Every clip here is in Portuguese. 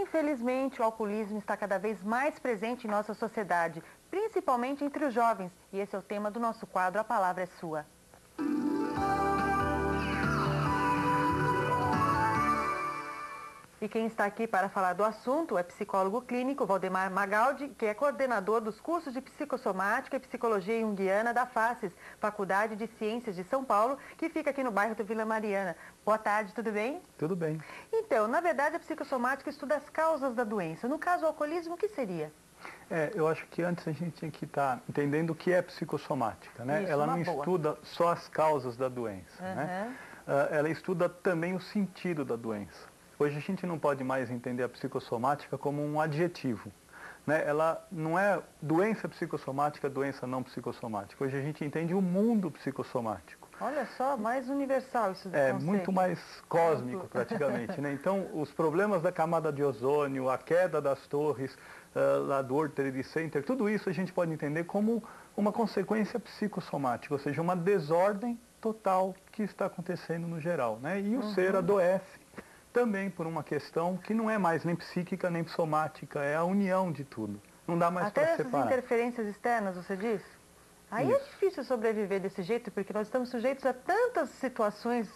Infelizmente, o alcoolismo está cada vez mais presente em nossa sociedade, principalmente entre os jovens. E esse é o tema do nosso quadro A Palavra é Sua. E quem está aqui para falar do assunto é psicólogo clínico Valdemar Magaldi, que é coordenador dos cursos de Psicossomática e Psicologia Junguiana da FACES, Faculdade de Ciências de São Paulo, que fica aqui no bairro do Vila Mariana. Boa tarde, tudo bem? Tudo bem. Então, na verdade, a psicossomática estuda as causas da doença. No caso, o alcoolismo, o que seria? Eu acho que antes a gente tinha que estar entendendo o que é psicossomática, né? Isso, ela não boa. estuda só as causas da doença, né? Ela estuda também o sentido da doença. Hoje a gente não pode mais entender a psicossomática como um adjetivo, né? Ela não é doença psicossomática, doença não psicossomática. Hoje a gente entende o mundo psicossomático. Olha só, mais universal isso do É conceito. muito mais cósmico praticamente, né? Então, os problemas da camada de ozônio, a queda das torres, lá do World Trade Center, tudo isso a gente pode entender como uma consequência psicossomática, ou seja, uma desordem total que está acontecendo no geral, né? E o ser adoece também por uma questão que não é mais nem psíquica nem somática, é a união de tudo. Não dá mais para Até essas separar. interferências externas, você diz? Aí é difícil sobreviver desse jeito, porque nós estamos sujeitos a tantas situações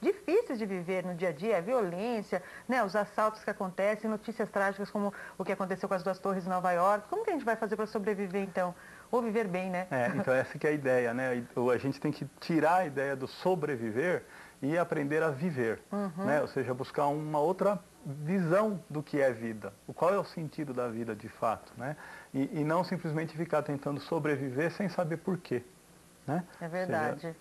difíceis de viver no dia a dia, a violência, né, os assaltos que acontecem, notícias trágicas como o que aconteceu com as duas torres em Nova York. Como que a gente vai fazer para sobreviver, então? Ou viver bem, né? Então essa que é a ideia, né? A gente tem que tirar a ideia do sobreviver e aprender a viver, né? Ou seja, buscar uma outra visão do que é vida, qual é o sentido da vida de fato, né? E não simplesmente ficar tentando sobreviver sem saber por quê, né? É verdade. Ou seja,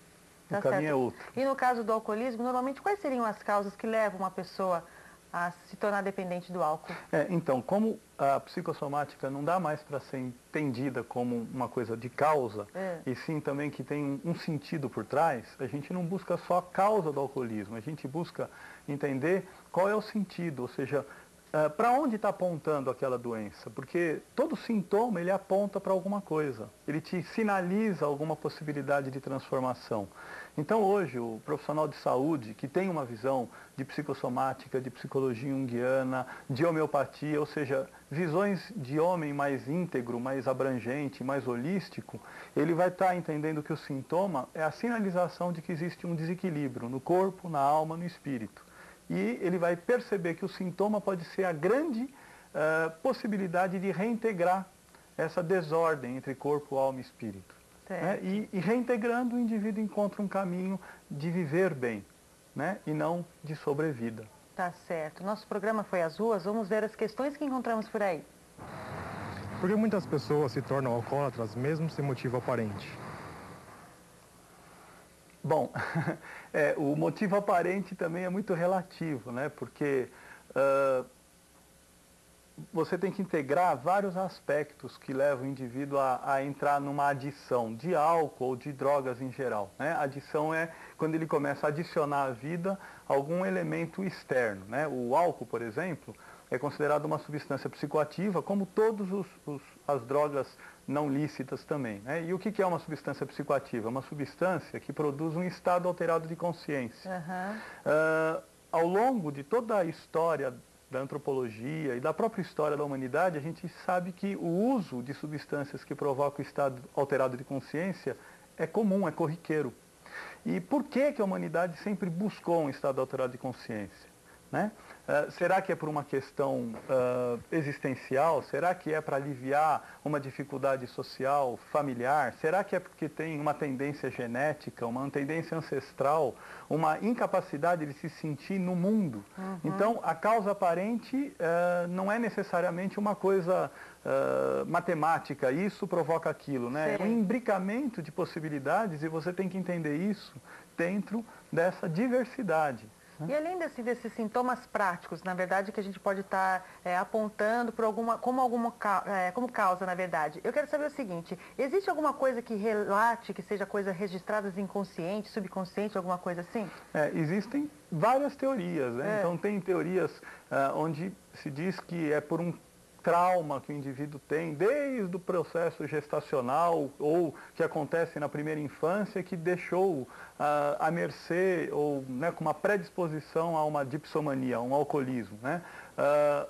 Tá o caminho certo. é outro. E no caso do alcoolismo, normalmente quais seriam as causas que levam uma pessoa a se tornar dependente do álcool? Então, como a psicossomática não dá mais para ser entendida como uma coisa de causa, e sim também que tem um sentido por trás, a gente não busca só a causa do alcoolismo, a gente busca entender qual é o sentido, ou seja, para onde está apontando aquela doença, porque todo sintoma ele aponta para alguma coisa, ele te sinaliza alguma possibilidade de transformação. Então hoje o profissional de saúde que tem uma visão de psicossomática, de psicologia junguiana, de homeopatia, ou seja, visões de homem mais íntegro, mais abrangente, mais holístico, ele vai estar entendendo que o sintoma é a sinalização de que existe um desequilíbrio no corpo, na alma, no espírito. E ele vai perceber que o sintoma pode ser a grande possibilidade de reintegrar essa desordem entre corpo, alma e espírito. Né? E reintegrando, o indivíduo encontra um caminho de viver bem, né? E não de sobrevida. Tá certo. Nosso programa foi às ruas, vamos ver as questões que encontramos por aí. Por que muitas pessoas se tornam alcoólatras mesmo sem motivo aparente? Bom, o motivo aparente também é muito relativo, né? Porque você tem que integrar vários aspectos que levam o indivíduo a entrar numa adição de álcool ou de drogas em geral, né? Adição é quando ele começa a adicionar à vida algum elemento externo, né? O álcool, por exemplo, é considerado uma substância psicoativa, como todas as drogas não lícitas também, né? E o que é uma substância psicoativa? É uma substância que produz um estado alterado de consciência. Ao longo de toda a história da antropologia e da própria história da humanidade, a gente sabe que o uso de substâncias que provocam estado alterado de consciência é comum, é corriqueiro. E por que a humanidade sempre buscou um estado alterado de consciência, né? Será que é por uma questão existencial? Será que é para aliviar uma dificuldade social, familiar? Será que é porque tem uma tendência genética, uma tendência ancestral, uma incapacidade de se sentir no mundo? Então, a causa aparente não é necessariamente uma coisa matemática, isso provoca aquilo, né? É um imbricamento de possibilidades e você tem que entender isso dentro dessa diversidade. E além desses sintomas práticos, na verdade, que a gente pode estar apontando por como causa, na verdade, eu quero saber o seguinte, existe alguma coisa que relate, que seja coisa registrada inconsciente, subconsciente, alguma coisa assim? Existem várias teorias, né? Então tem teorias onde se diz que é por um trauma que o indivíduo tem desde o processo gestacional ou que acontece na primeira infância que deixou à mercê ou, né, com uma predisposição a uma dipsomania, a um alcoolismo, né?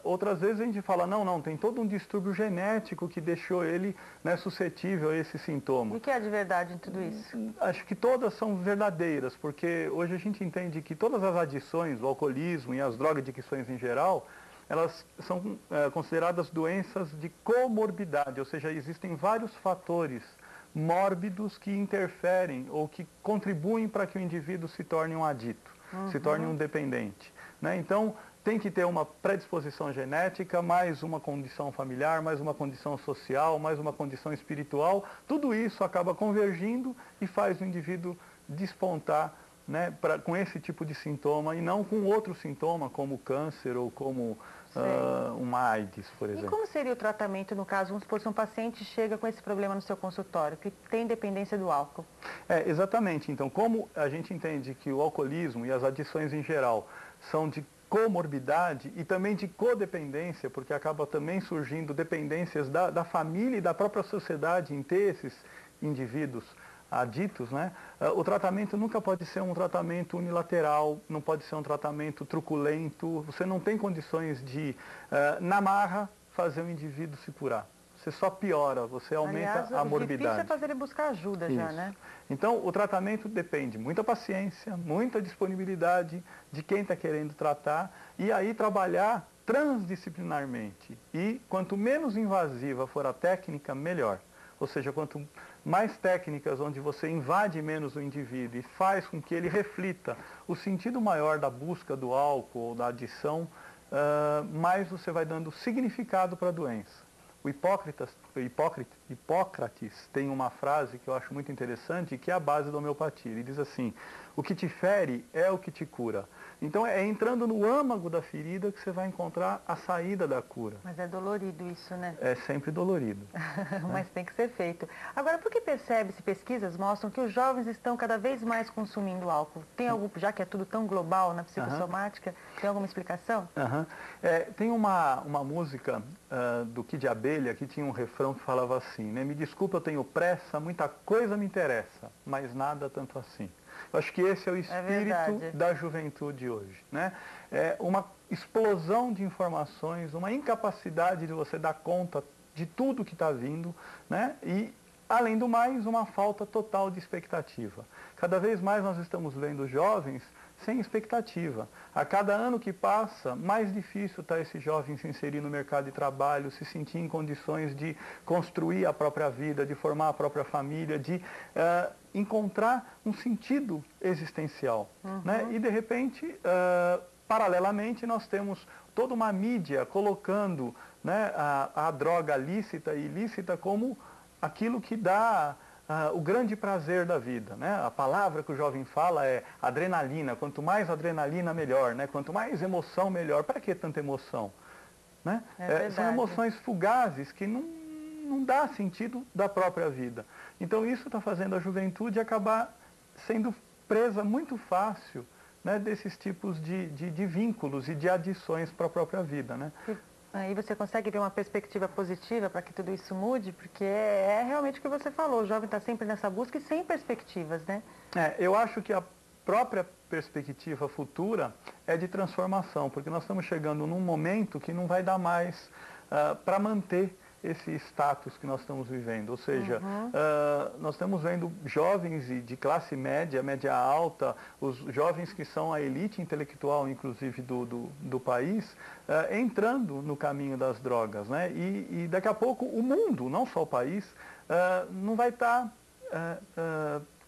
Outras vezes a gente fala, não, tem todo um distúrbio genético que deixou ele, né, suscetível a esse sintoma. E o que é de verdade em tudo isso? Acho que todas são verdadeiras, porque hoje a gente entende que todas as adições, o alcoolismo e as drogadicções em geral, elas são consideradas doenças de comorbidade, ou seja, existem vários fatores mórbidos que interferem ou que contribuem para que o indivíduo se torne um adito, se torne um dependente, né? Então, tem que ter uma predisposição genética, mais uma condição familiar, mais uma condição social, mais uma condição espiritual. Tudo isso acaba convergindo e faz o indivíduo despontar, né, com esse tipo de sintoma e não com outro sintoma, como câncer ou como uma AIDS, por exemplo. E como seria o tratamento no caso, vamos supor, se um paciente chega com esse problema no seu consultório, que tem dependência do álcool? Exatamente. Então, como a gente entende que o alcoolismo e as adições em geral são de comorbidade e também de codependência, porque acaba também surgindo dependências da família e da própria sociedade em ter esses indivíduos aditos, né? O tratamento nunca pode ser um tratamento unilateral, não pode ser um tratamento truculento, você não tem condições de, na marra, fazer o indivíduo se curar. Você só piora, você aumenta a morbidade. O difícil é fazer ele buscar ajuda já, né? Então, o tratamento depende de muita paciência, muita disponibilidade de quem está querendo tratar e aí trabalhar transdisciplinarmente. E quanto menos invasiva for a técnica, melhor. Ou seja, quanto mais técnicas onde você invade menos o indivíduo e faz com que ele reflita o sentido maior da busca do álcool ou da adição, mais você vai dando significado para a doença. O Hipócrates tem uma frase que eu acho muito interessante, que é a base da homeopatia. Ele diz assim, o que te fere é o que te cura. Então é entrando no âmago da ferida que você vai encontrar a saída da cura. Mas é dolorido isso, né? É sempre dolorido. Mas tem que ser feito. Agora, por que percebe-se, pesquisas mostram que os jovens estão cada vez mais consumindo álcool? Tem algum, já que é tudo tão global na psicossomática, tem alguma explicação? Tem uma música do Kid Abelha que tinha um refrão que falava assim, né? Me desculpa, eu tenho pressa, muita coisa me interessa, mas nada tanto assim. Eu acho que esse é o espírito da juventude hoje, né? É uma explosão de informações, uma incapacidade de você dar conta de tudo que está vindo, né? E, além do mais, uma falta total de expectativa. Cada vez mais nós estamos vendo jovens sem expectativa. A cada ano que passa, mais difícil está esse jovem se inserir no mercado de trabalho, se sentir em condições de construir a própria vida, de formar a própria família, de encontrar um sentido existencial, né? E, de repente, paralelamente, nós temos toda uma mídia colocando, né, a droga lícita e ilícita como aquilo que dá o grande prazer da vida, né? A palavra que o jovem fala é adrenalina. Quanto mais adrenalina, melhor, né? Quanto mais emoção, melhor. Para que tanta emoção? Né? São emoções fugazes que não dá sentido da própria vida. Então isso está fazendo a juventude acabar sendo presa muito fácil, né, desses tipos de vínculos e de adições para a própria vida, né? Aí você consegue ver uma perspectiva positiva para que tudo isso mude, porque é realmente o que você falou, o jovem está sempre nessa busca e sem perspectivas, né? Eu acho que a própria perspectiva futura é de transformação, porque nós estamos chegando num momento que não vai dar mais para manter esse status que nós estamos vivendo. Ou seja, nós estamos vendo jovens de classe média, média alta, os jovens que são a elite intelectual, inclusive, do país, entrando no caminho das drogas, né? E daqui a pouco o mundo, não só o país, não vai estar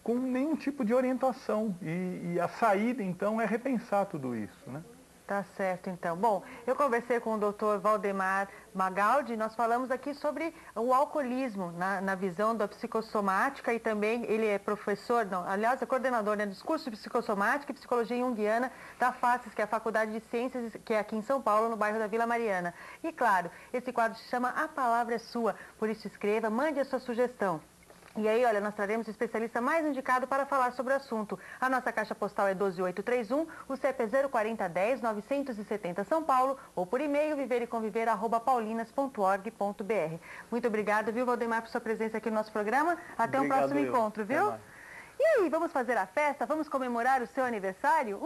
com nenhum tipo de orientação. E a saída, então, é repensar tudo isso, né? Tá certo, então. Bom, eu conversei com o Dr. Valdemar Magaldi, nós falamos aqui sobre o alcoolismo na visão da psicossomática e também ele é professor, aliás, é coordenador, né, dos cursos de psicossomática e psicologia junguiana da FACES, que é a Faculdade de Ciências, que é aqui em São Paulo, no bairro da Vila Mariana. E claro, esse quadro se chama A Palavra é Sua, por isso escreva, mande a sua sugestão. E aí, olha, nós traremos o especialista mais indicado para falar sobre o assunto. A nossa caixa postal é 12831, o CEP é 04010-970 São Paulo, ou por e-mail vivereconviver@paulinas.org.br. Muito obrigada, viu, Valdemar, por sua presença aqui no nosso programa. Até um próximo encontro, viu? E aí, vamos fazer a festa? Vamos comemorar o seu aniversário?